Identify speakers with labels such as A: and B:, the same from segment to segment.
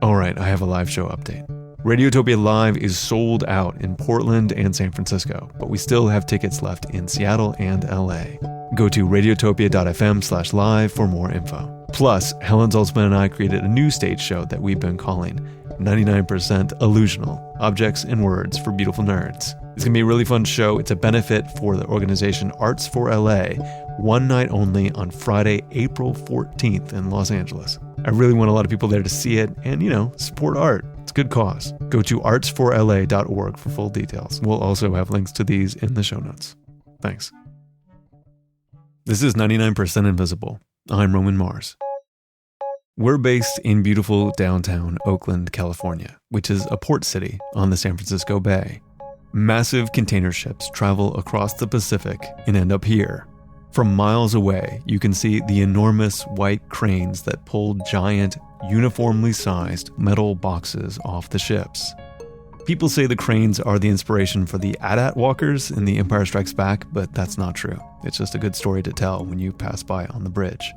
A: All right, I have a live show update. Radiotopia Live is sold out in Portland and San Francisco, but we still have tickets left in Seattle and LA. Go to radiotopia.fm/live for more info. Plus, Helen Zaltzman and I created a new stage show that we've been calling 99% Illusional, Objects and Words for Beautiful Nerds. It's going to be a really fun show. It's a benefit for the organization Arts for LA, one night only on Friday, April 14th in Los Angeles. I really want a lot of people there to see it and, support art. It's a good cause. Go to artsforla.org for full details. We'll also have links to these in the show notes. Thanks. This is 99% Invisible. I'm Roman Mars. We're based in beautiful downtown Oakland, California, which is a port city on the San Francisco Bay. Massive container ships travel across the Pacific and end up here. From miles away, you can see the enormous white cranes that pull giant, uniformly sized metal boxes off the ships. People say the cranes are the inspiration for the AT-AT walkers in The Empire Strikes Back, but that's not true. It's just a good story to tell when you pass by on the bridge.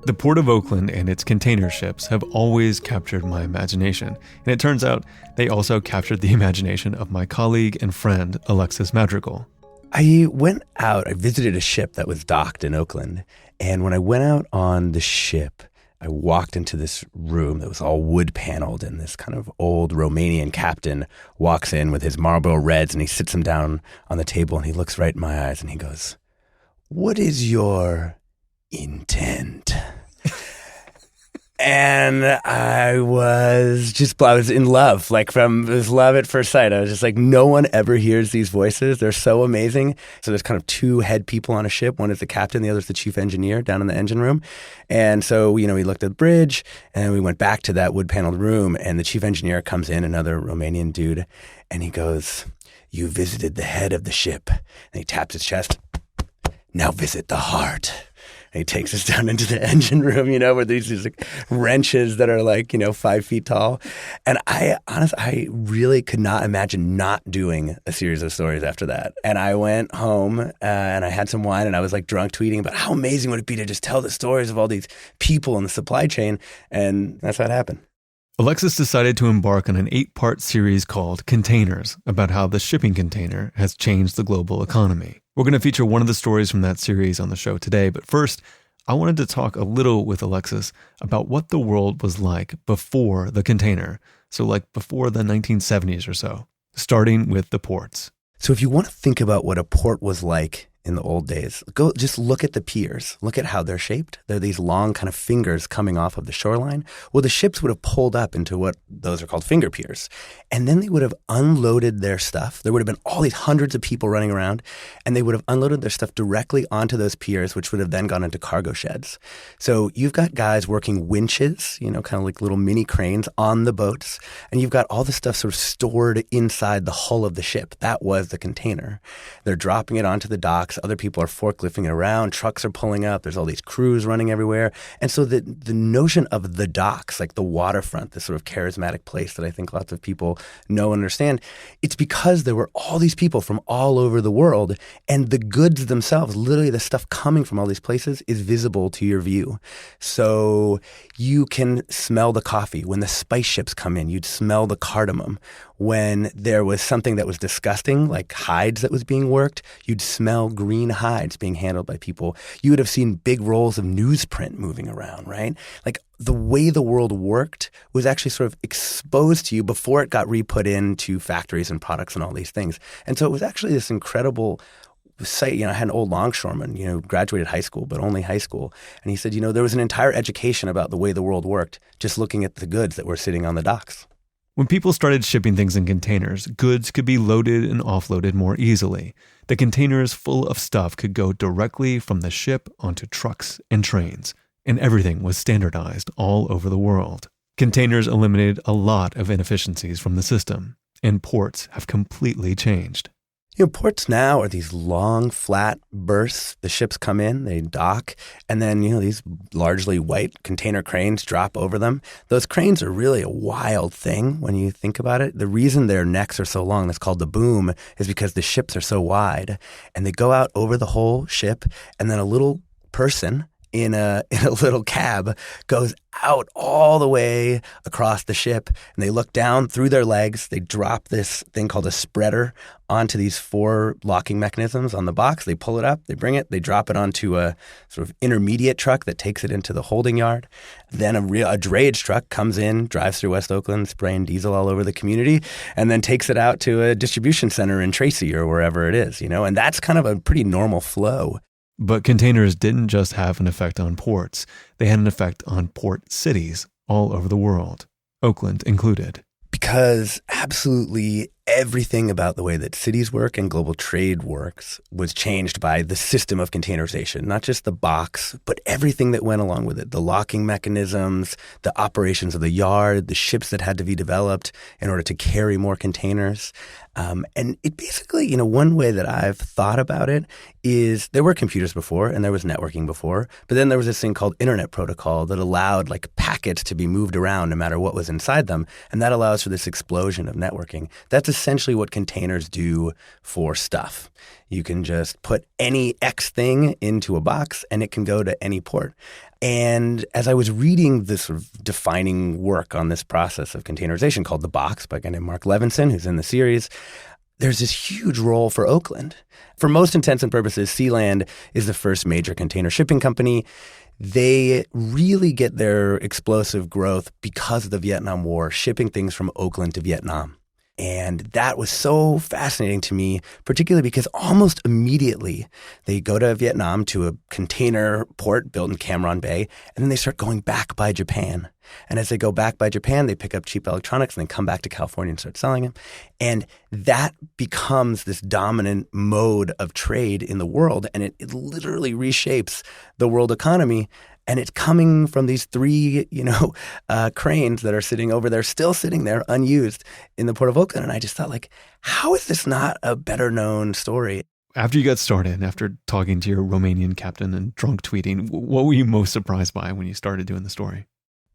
A: The Port of Oakland and its container ships have always captured my imagination, and it turns out they also captured the imagination of my colleague and friend, Alexis Madrigal.
B: I visited a ship that was docked in Oakland, and when I went out on the ship, I walked into this room that was all wood paneled, and this kind of old Romanian captain walks in with his Marlboro Reds, and he sits them down on the table, and he looks right in my eyes, and he goes, "What is your intent?" And I was in love, it was love at first sight. I was just like, no one ever hears these voices. They're so amazing. So there's kind of two head people on a ship. One is the captain, the other is the chief engineer down in the engine room. And so, we looked at the bridge and we went back to that wood paneled room, and the chief engineer comes in, another Romanian dude, and he goes, "You visited the head of the ship." And he taps his chest. "Now visit the heart." And he takes us down into the engine room, where these wrenches that are 5 feet tall. And I really could not imagine not doing a series of stories after that. And I went home and I had some wine, and I was drunk tweeting about how amazing would it be to just tell the stories of all these people in the supply chain. And that's what happened.
A: Alexis decided to embark on an 8-part series called Containers, about how the shipping container has changed the global economy. We're going to feature one of the stories from that series on the show today, but first, I wanted to talk a little with Alexis about what the world was like before the container, so before the 1970s or so, starting with the ports.
B: So if you want to think about what a port was like in the old days, go just look at the piers. Look at how they're shaped. They're these long kind of fingers coming off of the shoreline. Well, the ships would have pulled up into what those are called finger piers. And then they would have unloaded their stuff. There would have been all these hundreds of people running around, and they would have unloaded their stuff directly onto those piers, which would have then gone into cargo sheds. So you've got guys working winches, kind of like little mini cranes on the boats, and you've got all the stuff sort of stored inside the hull of the ship. That was the container. They're dropping it onto the docks. Other people are forklifting it around. Trucks are pulling up. There's all these crews running everywhere. And so the notion of the docks, like the waterfront, this sort of charismatic place that I think lots of people know and understand, it's because there were all these people from all over the world, and the goods themselves, literally the stuff coming from all these places, is visible to your view. So you can smell the coffee. When the spice ships come in, you'd smell the cardamom. When there was something that was disgusting, like hides that was being worked, you'd smell green hides being handled by people. You would have seen big rolls of newsprint moving around, right? The way the world worked was actually sort of exposed to you before it got re-put into factories and products and all these things. And so it was actually this incredible sight. I had an old longshoreman, graduated high school, but only high school. And he said, there was an entire education about the way the world worked just looking at the goods that were sitting on the docks.
A: When people started shipping things in containers, goods could be loaded and offloaded more easily. The containers full of stuff could go directly from the ship onto trucks and trains, and everything was standardized all over the world. Containers eliminated a lot of inefficiencies from the system, and ports have completely changed.
B: Ports now are these long, flat berths. The ships come in, they dock, and then, these largely white container cranes drop over them. Those cranes are really a wild thing when you think about it. The reason their necks are so long, that's called the boom, is because the ships are so wide, and they go out over the whole ship, and then a little person in a little cab goes out all the way across the ship, and they look down through their legs. They drop this thing called a spreader onto these 4 locking mechanisms on the box. They pull it up, they bring it, they drop it onto a sort of intermediate truck that takes it into the holding yard. Then a drayage truck comes in, drives through West Oakland, spraying diesel all over the community, and then takes it out to a distribution center in Tracy or wherever it is, and that's kind of a pretty normal flow.
A: But containers didn't just have an effect on ports. They had an effect on port cities all over the world, Oakland included.
B: Because absolutely everything about the way that cities work and global trade works was changed by the system of containerization, not just the box, but everything that went along with it. The locking mechanisms, the operations of the yard, the ships that had to be developed in order to carry more containers. And it basically, one way that I've thought about it is there were computers before and there was networking before, but then there was this thing called Internet Protocol that allowed packets to be moved around no matter what was inside them. And that allows for this explosion of networking. That's essentially what containers do for stuff. You can just put any X thing into a box and it can go to any port. And as I was reading this sort of defining work on this process of containerization called The Box by a guy named Mark Levinson, who's in the series, there's this huge role for Oakland. For most intents and purposes, Sealand is the first major container shipping company. They really get their explosive growth because of the Vietnam War, shipping things from Oakland to Vietnam. And that was so fascinating to me, particularly because almost immediately they go to Vietnam to a container port built in Cam Ranh Bay, and then they start going back by Japan. And as they go back by Japan, they pick up cheap electronics and then come back to California and start selling them. And that becomes this dominant mode of trade in the world, and it literally reshapes the world economy. And it's coming from these 3, cranes that are sitting over there, still sitting there unused in the Port of Oakland. And I just thought, how is this not a better known story?
A: After you got started, after talking to your Romanian captain and drunk tweeting, what were you most surprised by when you started doing the story?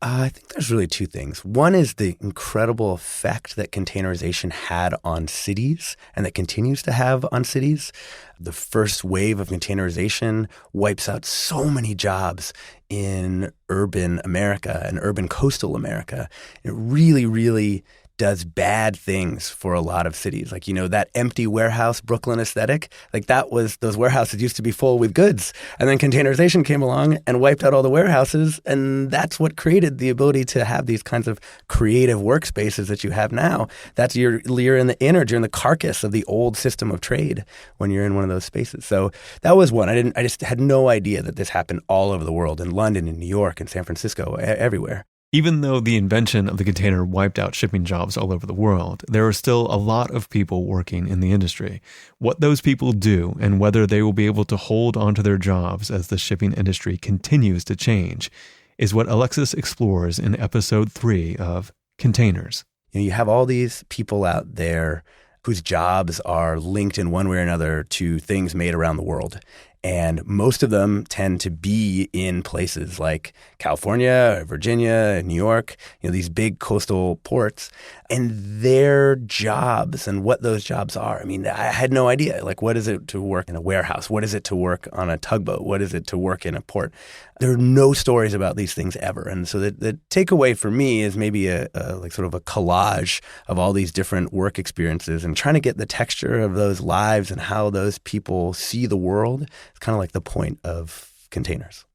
B: I think there's really 2 things. One is the incredible effect that containerization had on cities and that continues to have on cities. The first wave of containerization wipes out so many jobs in urban America and urban coastal America. It really, really does bad things for a lot of cities. That empty warehouse Brooklyn aesthetic, those warehouses used to be full with goods. And then containerization came along and wiped out all the warehouses. And that's what created the ability to have these kinds of creative workspaces that you have now. That's you're in the innards, you're in the carcass of the old system of trade when you're in one of those spaces. So that was one. I just had no idea that this happened all over the world, in London, in New York, in San Francisco, everywhere.
A: Even though the invention of the container wiped out shipping jobs all over the world, there are still a lot of people working in the industry. What those people do and whether they will be able to hold onto their jobs as the shipping industry continues to change is what Alexis explores in episode 3 of Containers.
B: You have all these people out there whose jobs are linked in one way or another to things made around the world. And most of them tend to be in places like California, Virginia, New York, these big coastal ports. And their jobs and what those jobs are. I had no idea. What is it to work in a warehouse? What is it to work on a tugboat? What is it to work in a port? There are no stories about these things ever. And so the takeaway for me is maybe a sort of a collage of all these different work experiences and trying to get the texture of those lives and how those people see the world. It's kind of like the point of Containers.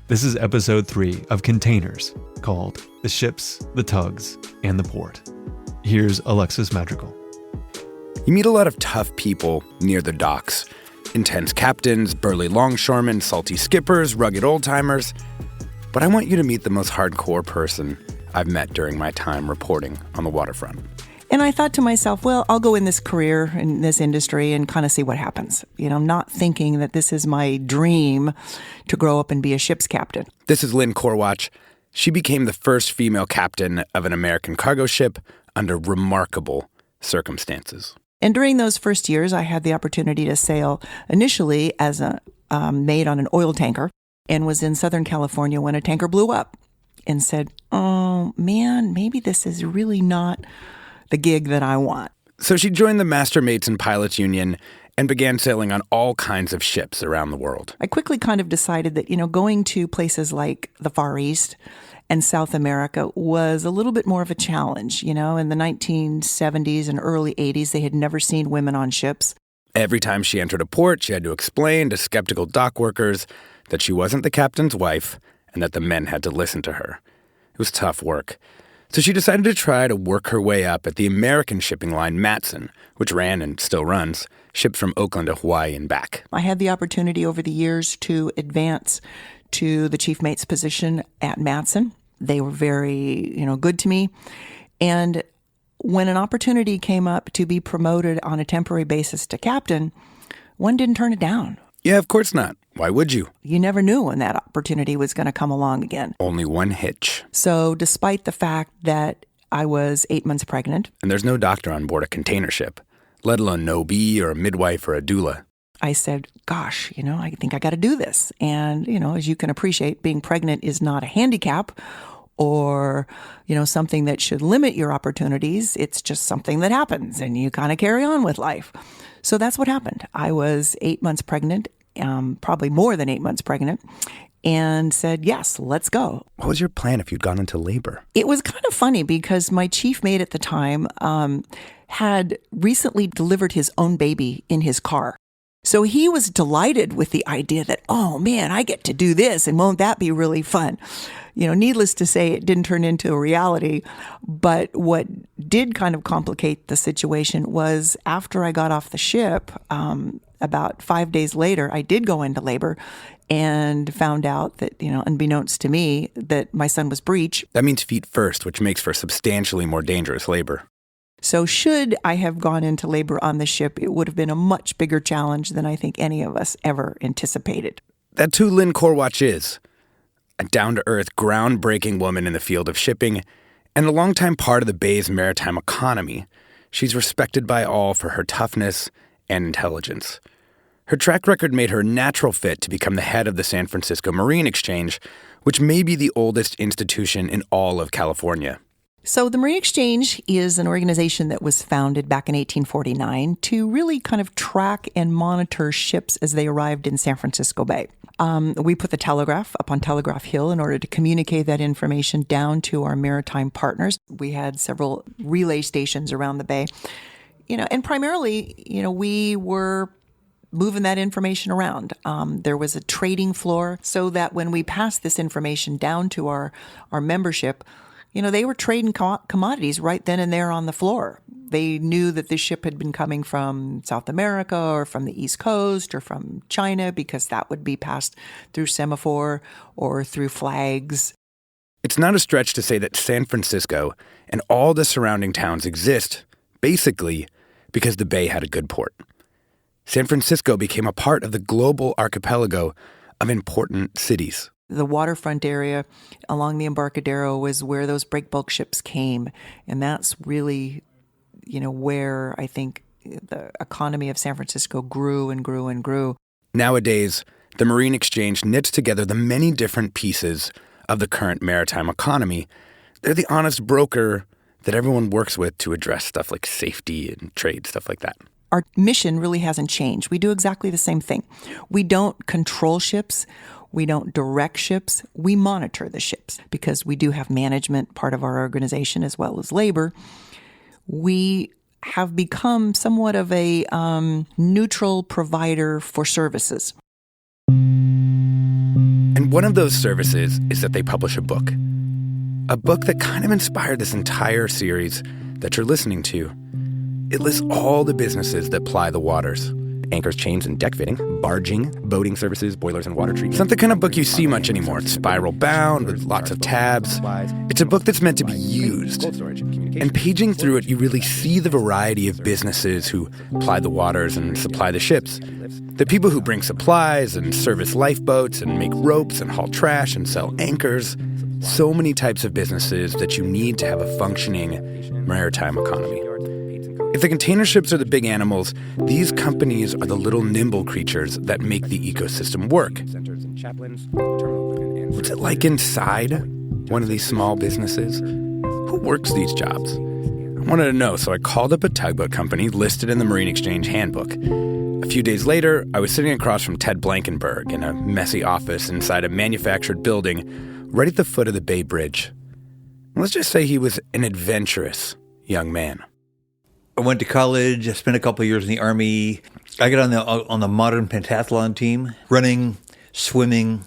A: This is episode 3 of Containers, called The Ships, the Tugs, and the Port. Here's Alexis Madrigal.
C: You meet a lot of tough people near the docks. Intense captains, burly longshoremen, salty skippers, rugged old-timers. But I want you to meet the most hardcore person I've met during my time reporting on the waterfront.
D: And I thought to myself, well, I'll go in this career, in this industry, and kind of see what happens. Not thinking that this is my dream to grow up and be a ship's captain.
C: This is Lynn Korwatch. She became the first female captain of an American cargo ship under remarkable circumstances.
D: And during those first years, I had the opportunity to sail initially as a maid on an oil tanker and was in Southern California when a tanker blew up and said, oh, man, maybe this is really not the gig that I want.
C: So she joined the Master Mates and Pilots Union and began sailing on all kinds of ships around the world.
D: I quickly kind of decided that, going to places like the Far East and South America was a little bit more of a challenge. In the 1970s and early 80s, they had never seen women on ships.
C: Every time she entered a port, she had to explain to skeptical dock workers that she wasn't the captain's wife and that the men had to listen to her. It was tough work. So she decided to try to work her way up at the American shipping line Matson, which ran and still runs ships from Oakland to Hawaii and back.
D: I had the opportunity over the years to advance to the chief mate's position at Matson. They were very, good to me. And when an opportunity came up to be promoted on a temporary basis to captain, one didn't turn it down.
C: Yeah, of course not. Why would you?
D: You never knew when that opportunity was going to come along again.
C: Only one hitch.
D: So despite the fact that I was 8 months pregnant.
C: And there's no doctor on board a container ship, let alone an OB or a midwife or a doula.
D: I said, gosh, I think I got to do this. And, as you can appreciate, being pregnant is not a handicap or, something that should limit your opportunities. It's just something that happens and you kind of carry on with life. So that's what happened. I was 8 months pregnant, probably more than 8 months pregnant, and said, yes, let's go.
B: What was your plan if you'd gone into labor?
D: It was kind of funny because my chief mate at the time had recently delivered his own baby in his car. So he was delighted with the idea that, oh man, I get to do this and won't that be really fun? Needless to say, it didn't turn into a reality. But what did kind of complicate the situation was after I got off the ship, about 5 days later, I did go into labor and found out that, unbeknownst to me, that my son was breech.
C: That means feet first, which makes for substantially more dangerous labor.
D: So should I have gone into labor on the ship, it would have been a much bigger challenge than I think any of us ever anticipated.
C: That's who Lynn Korwatch is. A down-to-earth, groundbreaking woman in the field of shipping and a longtime part of the Bay's maritime economy. She's respected by all for her toughness and intelligence. Her track record made her a natural fit to become the head of the San Francisco Marine Exchange, which may be the oldest institution in all of California.
D: So the Marine Exchange is an organization that was founded back in 1849 to really kind of track and monitor ships as they arrived in San Francisco Bay. We put the telegraph up on Telegraph Hill in order to communicate that information down to our maritime partners. We had several relay stations around the bay, and primarily, we were moving that information around. There was a trading floor so that when we passed this information down to our membership, they were trading commodities right then and there on the floor. They knew that this ship had been coming from South America or from the East Coast or from China because that would be passed through semaphore or through flags.
C: It's not a stretch to say that San Francisco and all the surrounding towns exist, basically, because the Bay had a good port. San Francisco became a part of the global archipelago of important cities.
D: The waterfront area along the Embarcadero was where those breakbulk ships came. And that's really, where I think the economy of San Francisco grew and grew and grew.
C: Nowadays, the Marine Exchange knits together the many different pieces of the current maritime economy. They're the honest broker that everyone works with to address stuff like safety and trade, stuff like that.
D: Our mission really hasn't changed. We do exactly the same thing. We don't control ships. We don't direct ships. We monitor the ships because we do have management, part of our organization, as well as labor. We have become somewhat of a neutral provider for services.
C: And one of those services is that they publish a book that kind of inspired this entire series that you're listening to. It lists all the businesses that ply the waters. Anchors, chains, and deck fitting, barging, boating services, boilers, and water treatment. It's not the kind of book you see much anymore. It's spiral bound with lots of tabs. It's a book that's meant to be used. And paging through it, you really see the variety of businesses who ply the waters and supply the ships. The people who bring supplies and service lifeboats and make ropes and haul trash and sell anchors. So many types of businesses that you need to have a functioning maritime economy. If the container ships are the big animals, these companies are the little nimble creatures that make the ecosystem work. What's it like inside one of these small businesses? Who works these jobs? I wanted to know, so I called up a tugboat company listed in the Marine Exchange handbook. A few days later, I was sitting across from Ted Blankenberg in a messy office inside a manufactured building right at the foot of the Bay Bridge. Let's just say he was an adventurous young man.
E: I went to college. I spent a couple of years in the Army. I got on the modern pentathlon team, running, swimming,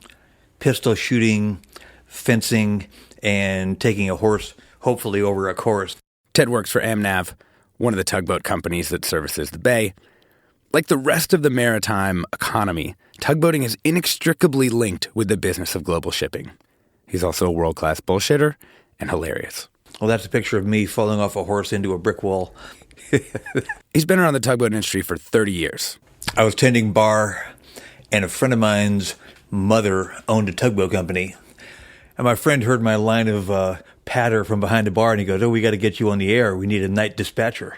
E: pistol shooting, fencing, and taking a horse, hopefully over a course.
C: Ted works for Amnav, one of the tugboat companies that services the bay. Like the rest of the maritime economy, tugboating is inextricably linked with the business of global shipping. He's also a world-class bullshitter and hilarious.
E: Well, that's a picture of me falling off a horse into a brick wall.
C: He's been around the tugboat industry for 30 years.
E: I was tending bar, and a friend of mine's mother owned a tugboat company. And my friend heard my line of patter from behind the bar, and he goes, "Oh, we got to get you on the air. We need a night dispatcher."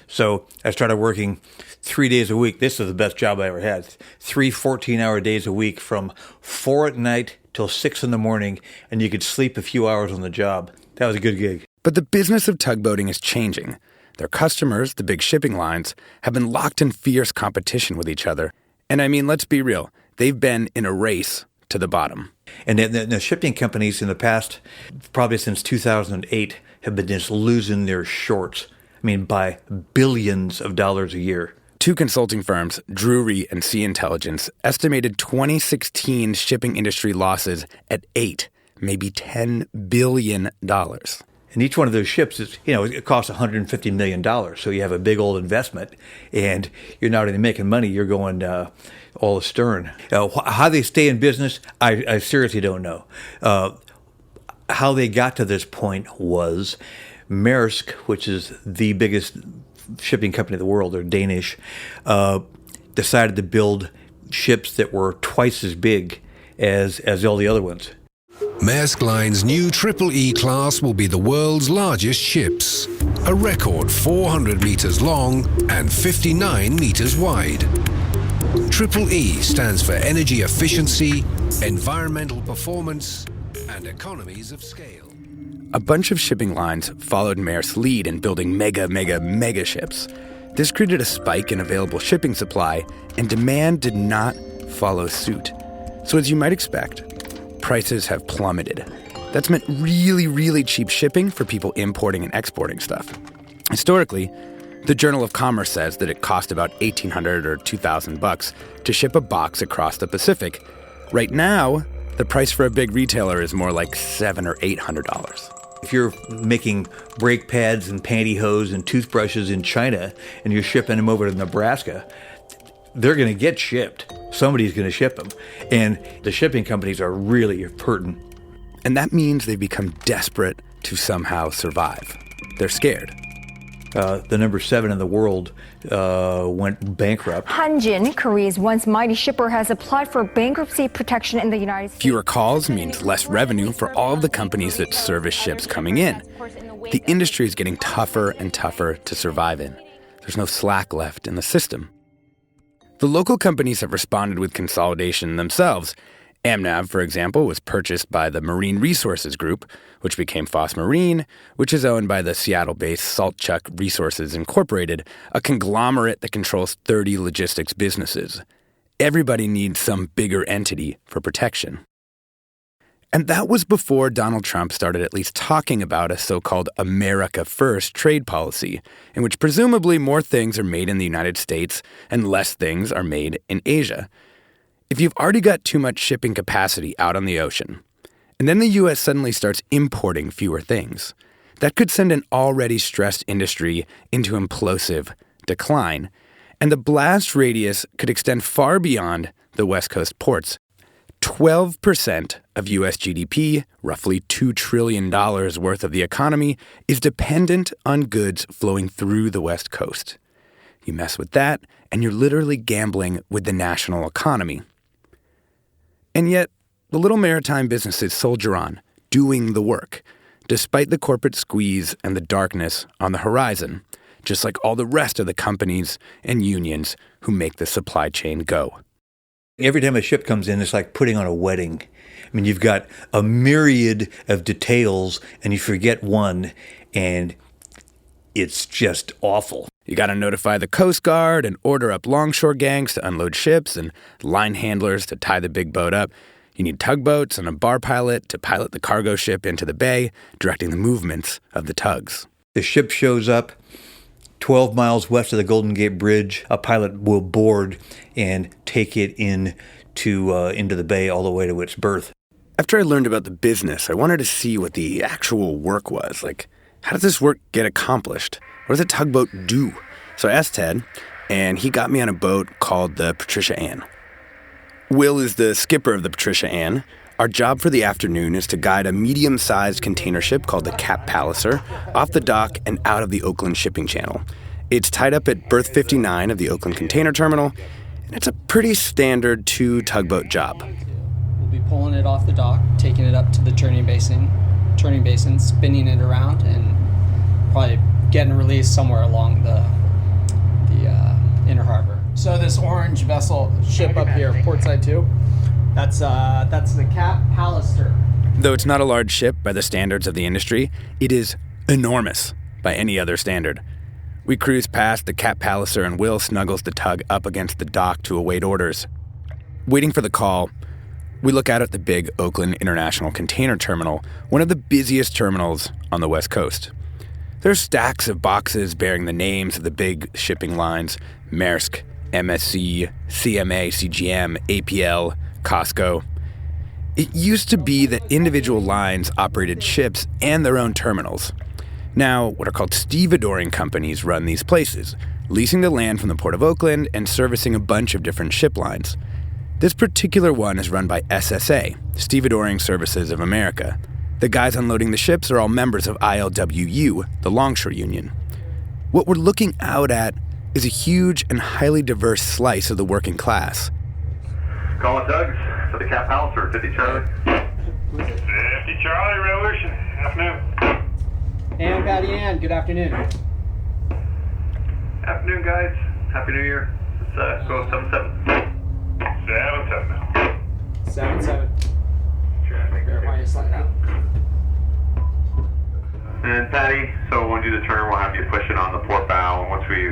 E: So I started working 3 days a week. This was the best job I ever had. 3 14-hour days a week from 4 at night till 6 in the morning, and you could sleep a few hours on the job. That was a good gig.
C: But the business of tugboating is changing. Their customers, the big shipping lines, have been locked in fierce competition with each other. And I mean, let's be real. They've been in a race to the bottom.
E: And the shipping companies in the past, probably since 2008, have been just losing their shorts. I mean, by billions of dollars a year.
C: Two consulting firms, Drury and Sea Intelligence, estimated 2016 shipping industry losses at $8, maybe $10 billion.
E: And each one of those ships is, it costs $150 million. So you have a big old investment, and you're not only making money, you're going all astern. How they stay in business, I seriously don't know. How they got to this point was Maersk, which is the biggest shipping company in the world, they're Danish, decided to build ships that were twice as big as all the other ones.
F: Maersk Line's new Triple E class will be the world's largest ships, a record 400 meters long and 59 meters wide. Triple E stands for energy efficiency, environmental performance, and economies of scale.
C: A bunch of shipping lines followed Maersk's lead in building mega ships. This created a spike in available shipping supply, and demand did not follow suit. So as you might expect, prices have plummeted. That's meant really cheap shipping for people importing and exporting stuff. Historically, the Journal of Commerce says that it cost about $1,800 or $2,000 to ship a box across the Pacific. Right now, the price for a big retailer is more like $700 or $800.
E: If you're making brake pads and pantyhose and toothbrushes in China and you're shipping them over to Nebraska, they're going to get shipped. Somebody's going to ship them. And the shipping companies are really hurting.
C: And that means they've become desperate to somehow survive. They're scared.
E: The number 7 in the world went bankrupt.
G: Hanjin, Korea's once mighty shipper, has applied for bankruptcy protection in the United States.
C: Fewer calls means less revenue for all of the companies that service ships coming in. The industry is getting tougher and tougher to survive in. There's no slack left in the system. The local companies have responded with consolidation themselves. Amnav, for example, was purchased by the Marine Resources Group, which became Foss Marine, which is owned by the Seattle-based Saltchuk Resources Incorporated, a conglomerate that controls 30 logistics businesses. Everybody needs some bigger entity for protection. And that was before Donald Trump started at least talking about a so-called America First trade policy, in which presumably more things are made in the United States and less things are made in Asia. If you've already got too much shipping capacity out on the ocean, and then the U.S. suddenly starts importing fewer things, that could send an already stressed industry into implosive decline, and the blast radius could extend far beyond the West Coast ports. 12% of U.S. GDP, roughly $2 trillion worth of the economy, is dependent on goods flowing through the West Coast. You mess with that, and you're literally gambling with the national economy. And yet, the little maritime businesses soldier on, doing the work, despite the corporate squeeze and the darkness on the horizon, just like all the rest of the companies and unions who make the supply chain go.
E: Every time a ship comes in, it's like putting on a wedding. I mean, you've got a myriad of details, and you forget one, and it's just awful.
C: You gotta notify the Coast Guard and order up longshore gangs to unload ships and line handlers to tie the big boat up. You need tugboats and a bar pilot to pilot the cargo ship into the bay, directing the movements of the tugs.
E: The ship shows up 12 miles west of the Golden Gate Bridge. A pilot will board and take it into the bay all the way to its berth.
C: After I learned about the business, I wanted to see what the actual work was. Like, how does this work get accomplished? What does a tugboat do? So I asked Ted, and he got me on a boat called the Patricia Ann. Will is the skipper of the Patricia Ann. Our job for the afternoon is to guide a medium-sized container ship called the Cap Palliser off the dock and out of the Oakland shipping channel. It's tied up at berth 59 of the Oakland Container Terminal, and it's a pretty standard 2-tugboat job.
H: We'll be pulling it off the dock, taking it up to the turning basin, spinning it around, and probably getting released somewhere along the inner harbor. So this orange vessel ship up here, Portside 2, that's the Cap Palliser.
C: Though it's not a large ship by the standards of the industry, it is enormous by any other standard. We cruise past the Cap Palliser and Will snuggles the tug up against the dock to await orders. Waiting for the call, we look out at the big Oakland International Container Terminal, one of the busiest terminals on the West Coast. There's stacks of boxes bearing the names of the big shipping lines: Maersk, MSC, CMA, CGM, APL, Costco. It used to be that individual lines operated ships and their own terminals. Now, what are called stevedoring companies run these places, leasing the land from the Port of Oakland and servicing a bunch of different ship lines. This particular one is run by SSA, Stevedoring Services of America. The guys unloading the ships are all members of ILWU, the Longshore Union. What we're looking out at is a huge and highly diverse slice of the working class.
I: Calling tugs for the Cap Palliser, 50 Charlie. 50 Charlie, Revolution, afternoon.
H: And Patty Ann, good afternoon.
I: Afternoon, guys. Happy New Year. It's go 77. 77 now.
H: 77. Verify your slide out.
I: And Patty, so when we do the turn, we'll have you push it on the port bow, and once we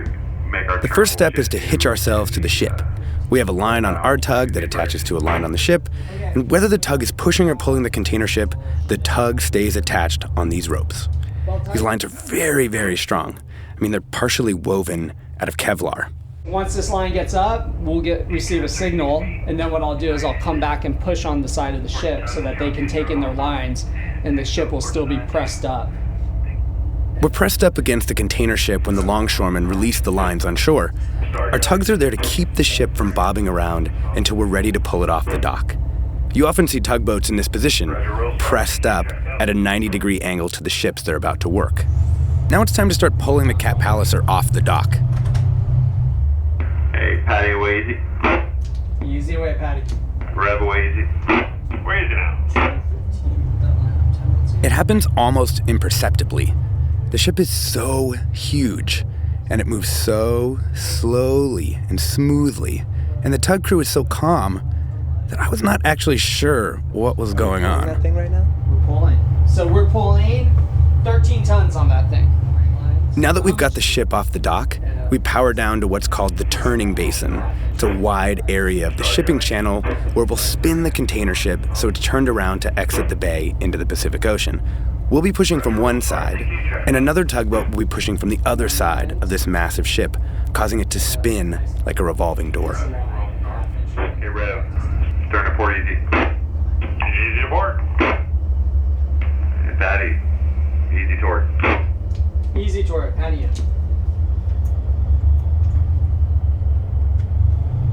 I: make our
C: The
I: turn,
C: first step is to hitch ourselves to the ship. We have a line on our tug that attaches to a line on the ship, and whether the tug is pushing or pulling the container ship, the tug stays attached on these ropes. These lines are very, very strong. I mean, they're partially woven out of Kevlar.
H: Once this line gets up, we'll receive a signal, and then what I'll do is I'll come back and push on the side of the ship so that they can take in their lines, and the ship will still be pressed up.
C: We're pressed up against the container ship when the longshoremen release the lines on shore. Our tugs are there to keep the ship from bobbing around until we're ready to pull it off the dock. You often see tugboats in this position, pressed up at a 90-degree angle to the ships they're about to work. Now it's time to start pulling the Cap Palliser off the dock.
I: Hey, Patty, away easy.
H: Easy away, Patty.
I: Rev away easy. Where is it now?
C: It happens almost imperceptibly. The ship is so huge, and it moves so slowly and smoothly, and the tug crew is so calm that I was not actually sure what was going on.
B: That thing right now?
H: We're pulling. So we're pulling 13 tons on that thing.
C: Now that we've got the ship off the dock, we power down to what's called the turning basin. It's a wide area of the shipping channel where we'll spin the container ship so it's turned around to exit the bay into the Pacific Ocean. We'll be pushing from one side, and another tugboat will be pushing from the other side of this massive ship, causing it to spin like a revolving door.
I: Hey, Rev. Stern to port easy. Easy aboard. Hey, Patty. Easy toward.
H: Easy toward, Patty.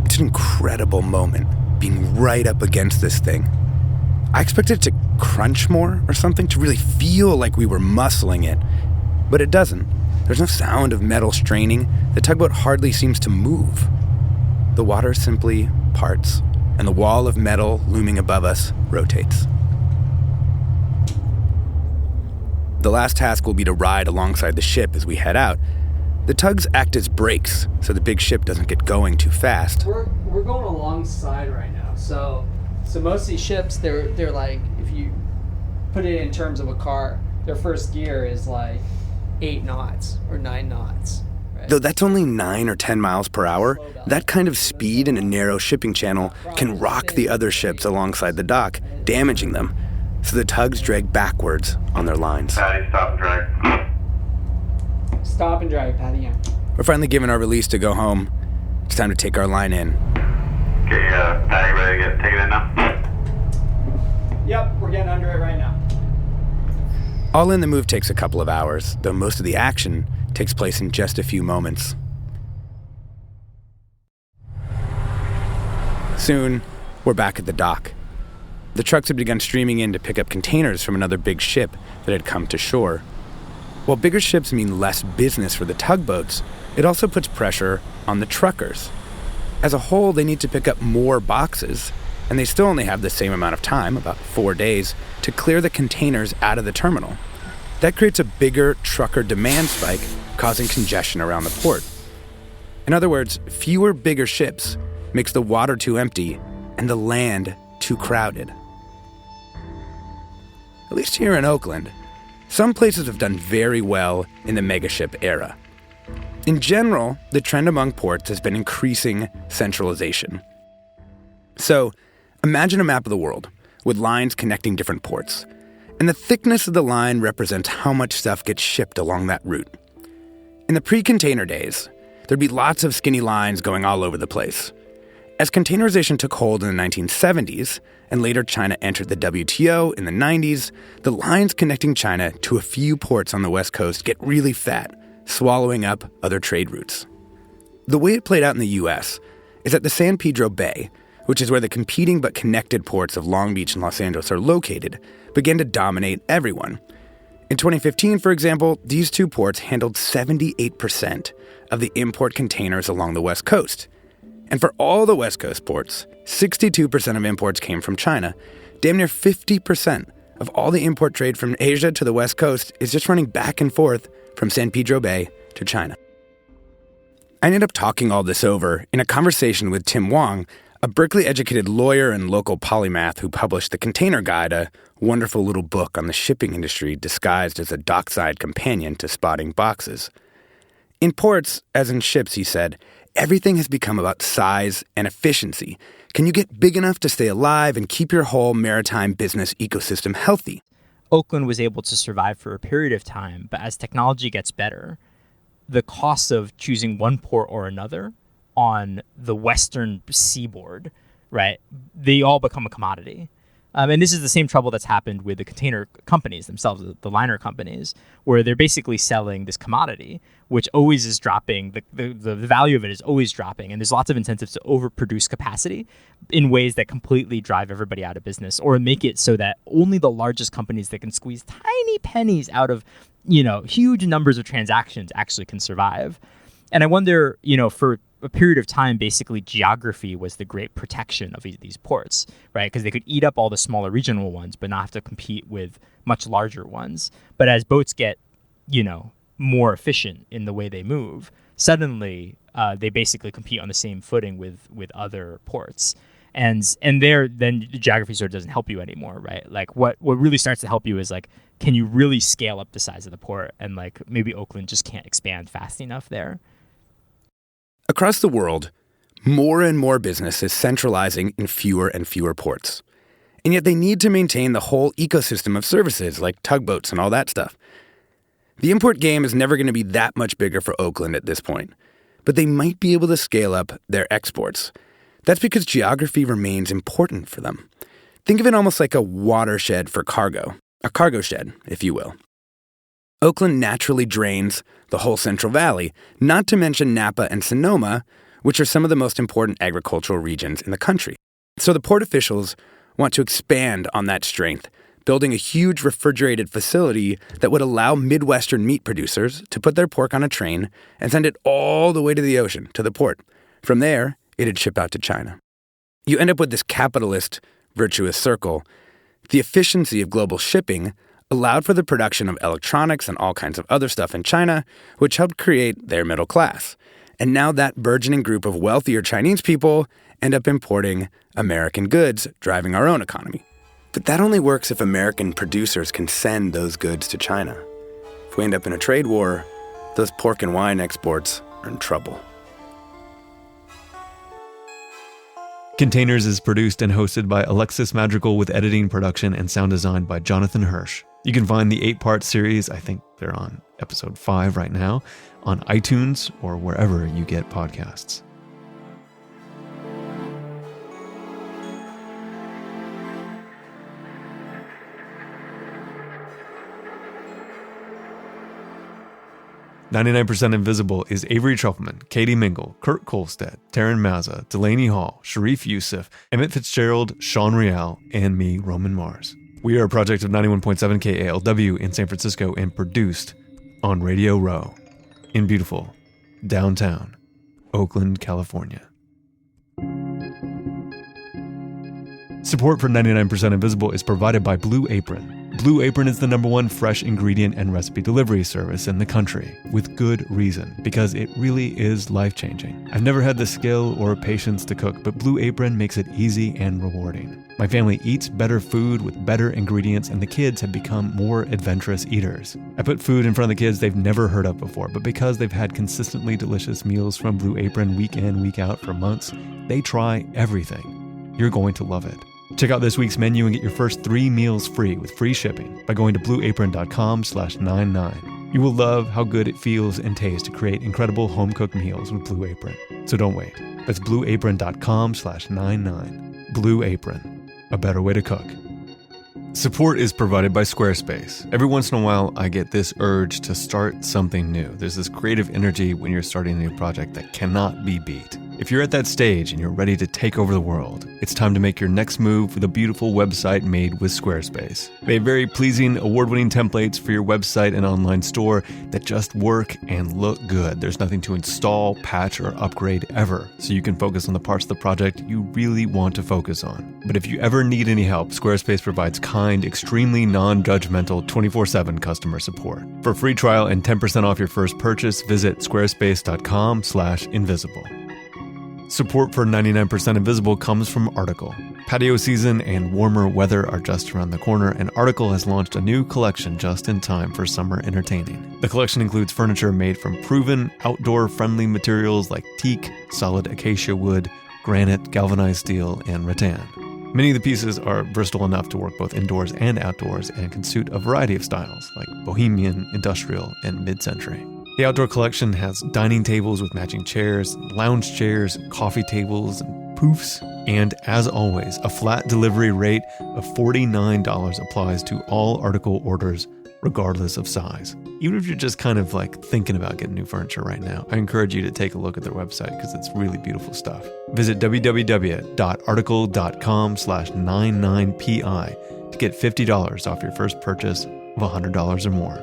C: It's an incredible moment, being right up against this thing. I expected it to crunch more or something, to really feel like we were muscling it, but it doesn't. There's no sound of metal straining. The tugboat hardly seems to move. The water simply parts, and the wall of metal looming above us rotates. The last task will be to ride alongside the ship as we head out. The tugs act as brakes, so the big ship doesn't get going too fast.
H: We're going alongside right now, so most of these ships, they're like, if you put it in terms of a car, their first gear is like 8 knots or 9 knots, right?
C: Though that's only 9 or 10 miles per hour, that kind of speed in a narrow shipping channel can rock the other ships alongside the dock, damaging them. So the tugs drag backwards on their lines.
I: Patty, stop and drag.
H: Stop and drag, Patty, yeah.
C: We're finally given our release to go home. It's time to take our line in.
I: Okay, Patty, ready to take it in now?
H: Yep, we're getting under it right now.
C: All in, the move takes a couple of hours, though most of the action takes place in just a few moments. Soon, we're back at the dock. The trucks had begun streaming in to pick up containers from another big ship that had come to shore. While bigger ships mean less business for the tugboats, it also puts pressure on the truckers. As a whole, they need to pick up more boxes, and they still only have the same amount of time, about 4 days, to clear the containers out of the terminal. That creates a bigger trucker demand spike, causing congestion around the port. In other words, fewer bigger ships makes the water too empty and the land too crowded. At least here in Oakland, some places have done very well in the megaship era. In general, the trend among ports has been increasing centralization. So, imagine a map of the world with lines connecting different ports, and the thickness of the line represents how much stuff gets shipped along that route. In the pre-container days, there'd be lots of skinny lines going all over the place. As containerization took hold in the 1970s, and later China entered the WTO in the 90s, the lines connecting China to a few ports on the West Coast get really fat, swallowing up other trade routes. The way it played out in the US is that the San Pedro Bay, which is where the competing but connected ports of Long Beach and Los Angeles are located, began to dominate everyone. In 2015, for example, these two ports handled 78% of the import containers along the West Coast. And for all the West Coast ports, 62% of imports came from China. Damn near 50% of all the import trade from Asia to the West Coast is just running back and forth from San Pedro Bay to China. I ended up talking all this over in a conversation with Tim Wong, a Berkeley-educated lawyer and local polymath who published The Container Guide, a wonderful little book on the shipping industry disguised as a dockside companion to spotting boxes. In ports, as in ships, he said, everything has become about size and efficiency. Can you get big enough to stay alive and keep your whole maritime business ecosystem healthy?
J: Oakland was able to survive for a period of time, but as technology gets better, the cost of choosing one port or another on the western seaboard, right, they all become a commodity. And this is the same trouble that's happened with the container companies themselves, the liner companies, where they're basically selling this commodity, which always is dropping. The value of it is always dropping. And there's lots of incentives to overproduce capacity in ways that completely drive everybody out of business or make it so that only the largest companies that can squeeze tiny pennies out of, huge numbers of transactions actually can survive. And I wonder, for a period of time, basically geography was the great protection of these ports, right? Because they could eat up all the smaller regional ones, but not have to compete with much larger ones. But as boats get, more efficient in the way they move, suddenly they basically compete on the same footing with other ports. And there, then geography sort of doesn't help you anymore, right? Like what really starts to help you is like, can you really scale up the size of the port? And like maybe Oakland just can't expand fast enough there.
C: Across the world, more and more business is centralizing in fewer and fewer ports. And yet they need to maintain the whole ecosystem of services like tugboats and all that stuff. The import game is never going to be that much bigger for Oakland at this point, but they might be able to scale up their exports. That's because geography remains important for them. Think of it almost like a watershed for cargo, a cargo shed, if you will. Oakland naturally drains the whole Central Valley, not to mention Napa and Sonoma, which are some of the most important agricultural regions in the country. So the port officials want to expand on that strength, building a huge refrigerated facility that would allow Midwestern meat producers to put their pork on a train and send it all the way to the ocean, to the port. From there, it'd ship out to China. You end up with this capitalist virtuous circle. The efficiency of global shipping allowed for the production of electronics and all kinds of other stuff in China, which helped create their middle class. And now that burgeoning group of wealthier Chinese people end up importing American goods, driving our own economy. But that only works if American producers can send those goods to China. If we end up in a trade war, those pork and wine exports are in trouble.
A: Containers is produced and hosted by Alexis Madrigal with editing, production, and sound design by Jonathan Hirsch. You can find the 8-part series, I think they're on episode 5 right now, on iTunes or wherever you get podcasts. "99% Invisible" is Avery Trufelman, Katie Mingle, Kurt Kolstad, Taryn Mazza, Delaney Hall, Sharif Youssef, Emmett Fitzgerald, Sean Real, and me, Roman Mars. We are a project of 91.7 KALW in San Francisco and produced on Radio Row in beautiful downtown Oakland, California. Support for 99% Invisible is provided by Blue Apron. Blue Apron is the #1 fresh ingredient and recipe delivery service in the country, with good reason, because it really is life-changing. I've never had the skill or patience to cook, but Blue Apron makes it easy and rewarding. My family eats better food with better ingredients, and the kids have become more adventurous eaters. I put food in front of the kids they've never heard of before, but because they've had consistently delicious meals from Blue Apron week in, week out for months, they try everything. You're going to love it. Check out this week's menu and get your first 3 meals free with free shipping by going to blueapron.com/99. You will love how good it feels and tastes to create incredible home-cooked meals with Blue Apron. So don't wait. That's blueapron.com/99. Blue Apron, a better way to cook. Support is provided by Squarespace. Every once in a while, I get this urge to start something new. There's this creative energy when you're starting a new project that cannot be beat. If you're at that stage and you're ready to take over the world, it's time to make your next move with a beautiful website made with Squarespace. They have very pleasing, award-winning templates for your website and online store that just work and look good. There's nothing to install, patch, or upgrade ever, so you can focus on the parts of the project you really want to focus on. But if you ever need any help, Squarespace provides kind, extremely non-judgmental 24/7 customer support. For a free trial and 10% off your first purchase, visit squarespace.com/invisible. Support for 99% Invisible comes from Article. Patio season and warmer weather are just around the corner, and Article has launched a new collection just in time for summer entertaining. The collection includes furniture made from proven, outdoor-friendly materials like teak, solid acacia wood, granite, galvanized steel, and rattan. Many of the pieces are versatile enough to work both indoors and outdoors and can suit a variety of styles like bohemian, industrial, and mid-century. The outdoor collection has dining tables with matching chairs, lounge chairs, coffee tables, and poofs. And as always, a flat delivery rate of $49 applies to all Article orders, regardless of size. Even if you're just kind of like thinking about getting new furniture right now, I encourage you to take a look at their website because it's really beautiful stuff. Visit www.article.com/99pi to get $50 off your first purchase of $100 or more.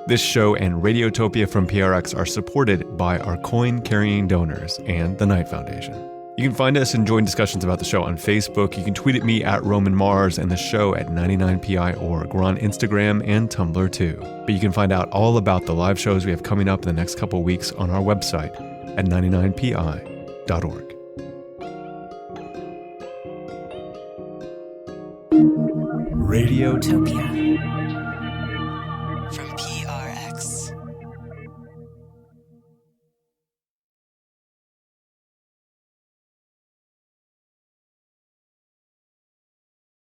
A: This show and Radiotopia from PRX are supported by our coin-carrying donors and the Knight Foundation. You can find us and join discussions about the show on Facebook. You can tweet at me at Roman Mars and the show at 99pi.org. We're on Instagram and Tumblr too. But you can find out all about the live shows we have coming up in the next couple of weeks on our website at 99pi.org. Radiotopia.